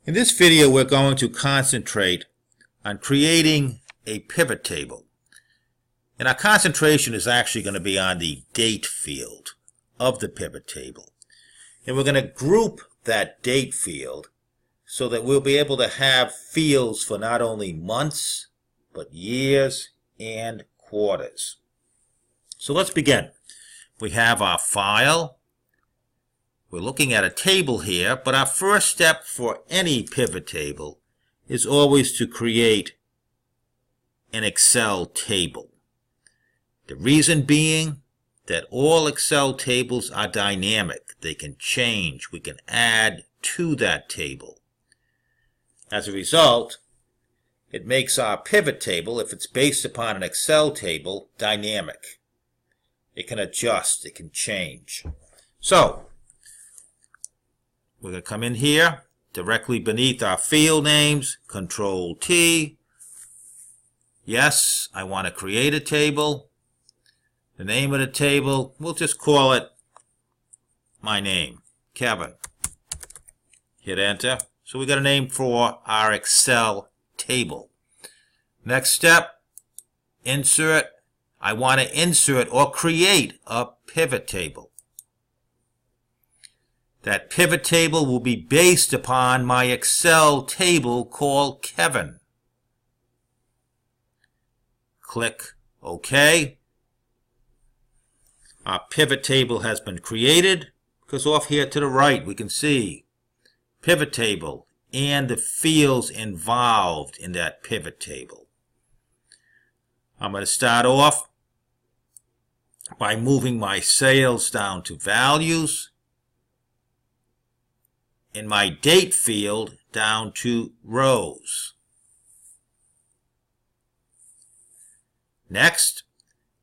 In this video, we're going to concentrate on creating a pivot table. And our concentration is actually going to be on the date field of the pivot table. And we're going to group that date field so that we'll be able to have fields for not only months, but years and quarters. So let's begin. We have our file. We're looking at a table here, but our first step for any pivot table is always to create an Excel table. The reason being that all Excel tables are dynamic. They can change. We can add to that table. As a result, it makes our pivot table, if it's based upon an Excel table, dynamic. It can adjust. It can change. So, we're going to come in here, directly beneath our field names, Control T. Yes, I want to create a table. The name of the table, we'll just call it my name, Kevin. Hit enter. So we got a name for our Excel table. Next step, insert. I want to insert or create a pivot table. That pivot table will be based upon my Excel table called Kevin. Click OK. Our pivot table has been created because off here to the right we can see pivot table and the fields involved in that pivot table. I'm going to start off by moving my sales down to values. In my date field down to rows. Next,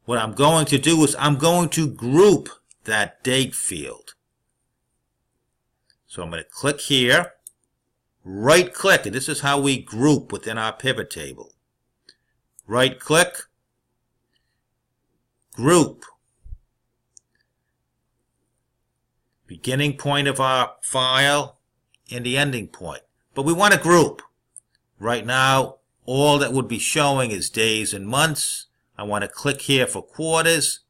what I'm going to do is I'm going to group that date field. So I'm going to click here, right click, and this is how we group within our pivot table. Right click, group. Beginning point of our file and the ending point. But we want to group. Right now, all that would be showing is days and months. I want to click here for quarters.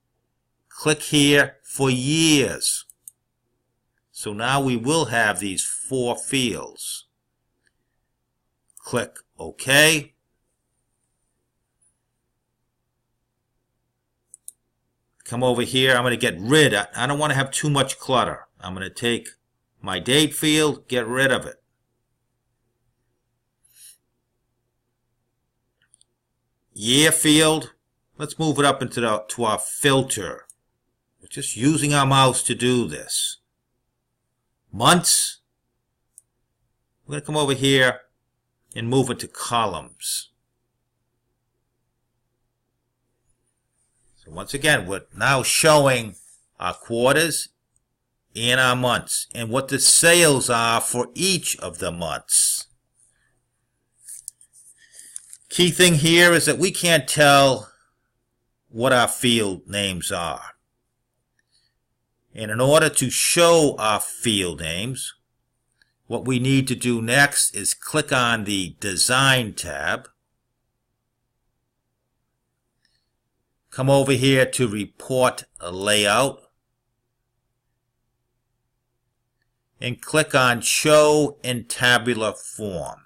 Click here for years. So now we will have these 4 fields. Click OK. Come over here. I'm going to get rid. I don't want to have too much clutter. I'm going to take my date field, get rid of it. Year field, let's move it up into to our filter. We're just using our mouse to do this. Months, we're going to come over here and move it to columns. So once again, we're now showing our quarters and our months and what the sales are for each of the months. Key thing here is that we can't tell what our field names are. And in order to show our field names, what we need to do next is click on the Design tab. Come over here to Report a Layout. And click on Show in Tabular Form.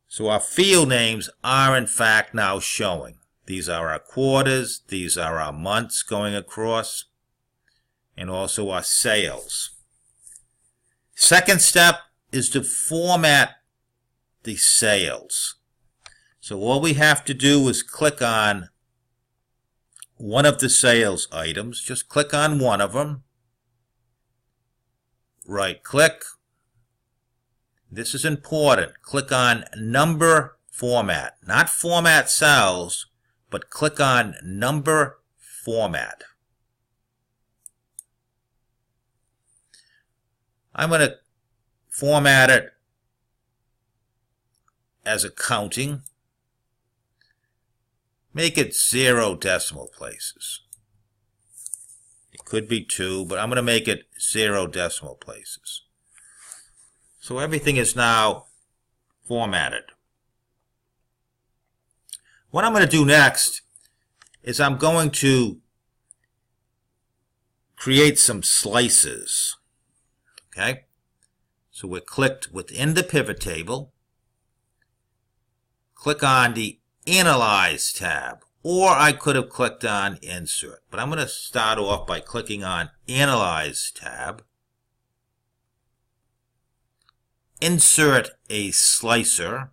So our field names are in fact now showing. These are our quarters, these are our months going across, and also our sales. Second step is to format the sales. So all we have to do is click on one of the sales items. Just click on one of them. Right click. This is important. Click on Number Format. Not Format Cells, but click on Number Format. I'm going to format it as accounting. Make it 0 decimal places. It could be 2, but I'm going to make it 0 decimal places. So everything is now formatted. What I'm going to do next is I'm going to create some slices. Okay? So we're clicked within the pivot table. Click on the Analyze tab, or I could have clicked on Insert, but I'm going to start off by clicking on Analyze tab. Insert a slicer.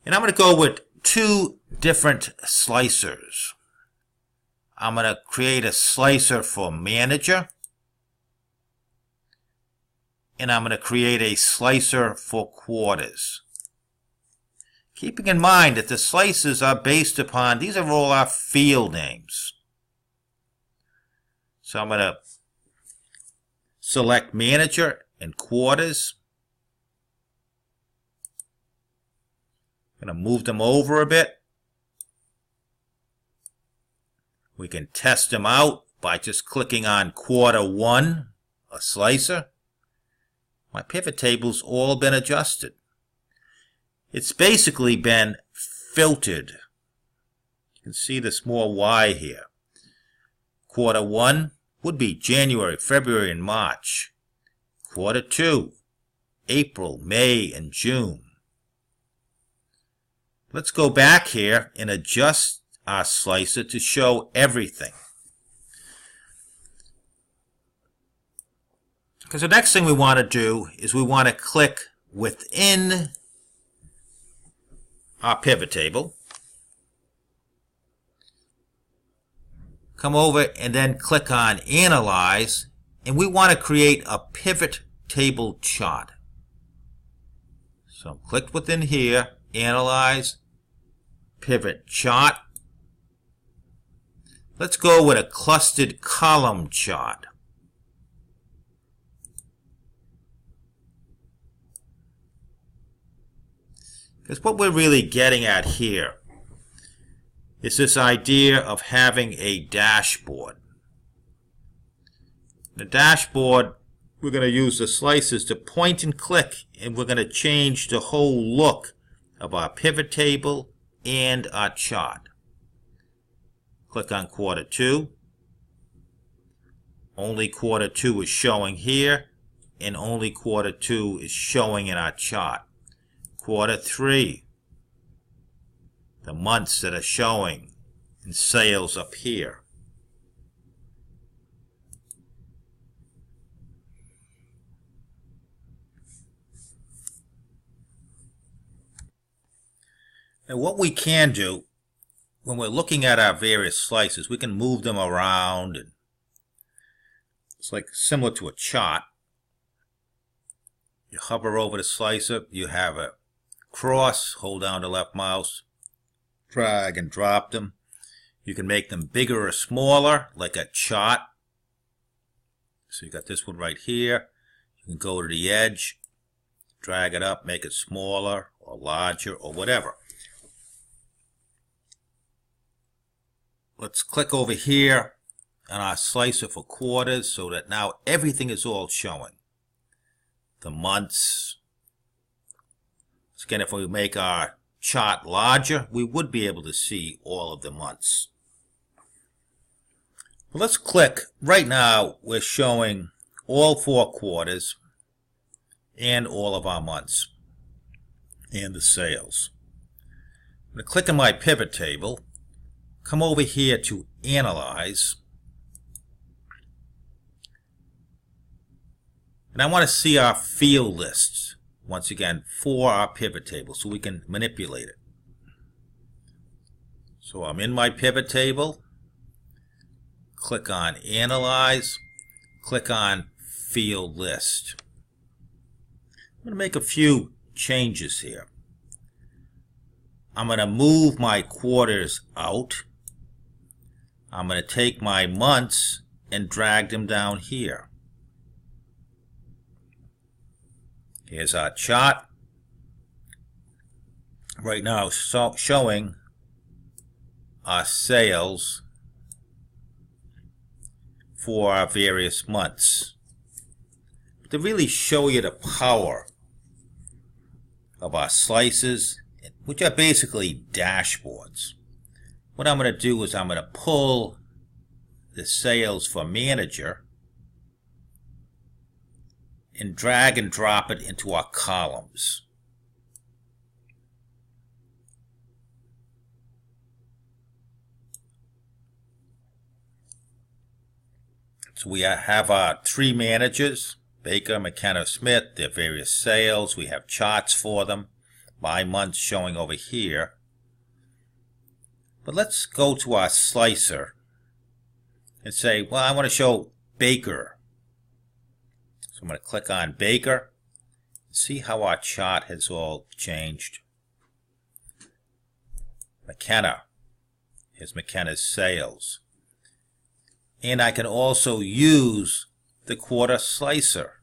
And I'm going to go with two different slicers. I'm going to create a slicer for Manager, and I'm going to create a slicer for Quarters. Keeping in mind that the slices are based upon, these are all our field names. So I'm going to select Manager and Quarters. I'm going to move them over a bit. We can test them out by just clicking on Quarter 1, a slicer. My pivot table's all been adjusted. It's basically been filtered. You can see the small Y here. Quarter 1 would be January, February, and March. Quarter 2, April, May, and June. Let's go back here and adjust our slicer to show everything. Because the next thing we want to do is we want to click within our pivot table. Come over and then click on Analyze, and we want to create a pivot table chart. So click within here, Analyze, Pivot Chart. Let's go with a clustered column chart. Because what we're really getting at here is this idea of having a dashboard. The dashboard, we're going to use the slices to point and click, and we're going to change the whole look of our pivot table and our chart. Click on Quarter 2. Only Quarter 2 is showing here, and only Quarter 2 is showing in our chart. Quarter 3, the months that are showing in sales up here. Now what we can do when we're looking at our various slices, we can move them around. And it's like similar to a chart. You hover over the slicer, you have a cross, hold down the left mouse, drag and drop them. You can make them bigger or smaller, like a chart. So you got this one right here. You can go to the edge, drag it up, make it smaller or larger or whatever. Let's click over here on our slicer for quarters so that now everything is all showing. The months. Again, if we make our chart larger, we would be able to see all of the months. Well, let's click. Right now, we're showing all 4 quarters and all of our months and the sales. I'm going to click on my pivot table, come over here to Analyze, and I want to see our field lists. Once again, for our pivot table, so we can manipulate it. So I'm in my pivot table, click on Analyze, click on Field List. I'm going to make a few changes here. I'm going to move my quarters out. I'm going to take my months and drag them down here. Here's our chart. Right now showing our sales for our various months. To really show you the power of our slices, which are basically dashboards, what I'm going to do is I'm going to pull the sales for manager and drag and drop it into our columns. So we have our three managers, Baker, McKenna, Smith, their various sales. We have charts for them by month showing over here. But let's go to our slicer and say, well, I want to show Baker. So I'm going to click on Baker. See how our chart has all changed. McKenna. Here's McKenna's sales. And I can also use the quarter slicer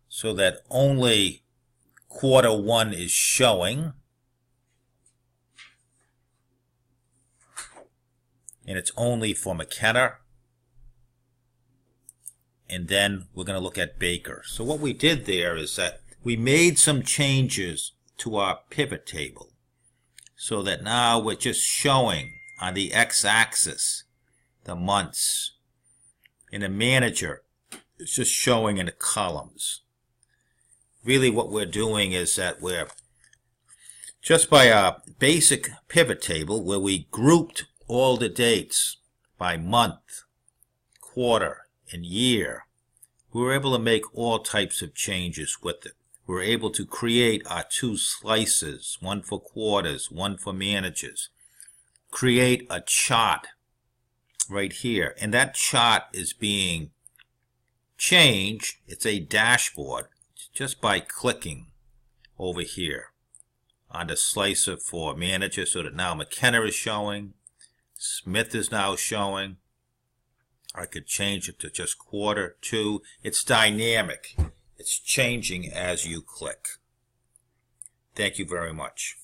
so that only quarter one is showing, and it's only for McKenna. And then we're going to look at Baker. So what we did there is that we made some changes to our pivot table so that now we're just showing on the x-axis the months, and the manager is just showing in the columns. Really what we're doing is that we're just by our basic pivot table where we grouped all the dates by month, quarter, and year, we were able to make all types of changes with it. We were able to create our two slices, one for quarters, one for managers, create a chart right here, and that chart is being changed. It's a dashboard just by clicking over here on the slicer for manager, so that now McKenna is showing, Smith is now showing. I could change it to just quarter, two. It's dynamic. It's changing as you click. Thank you very much.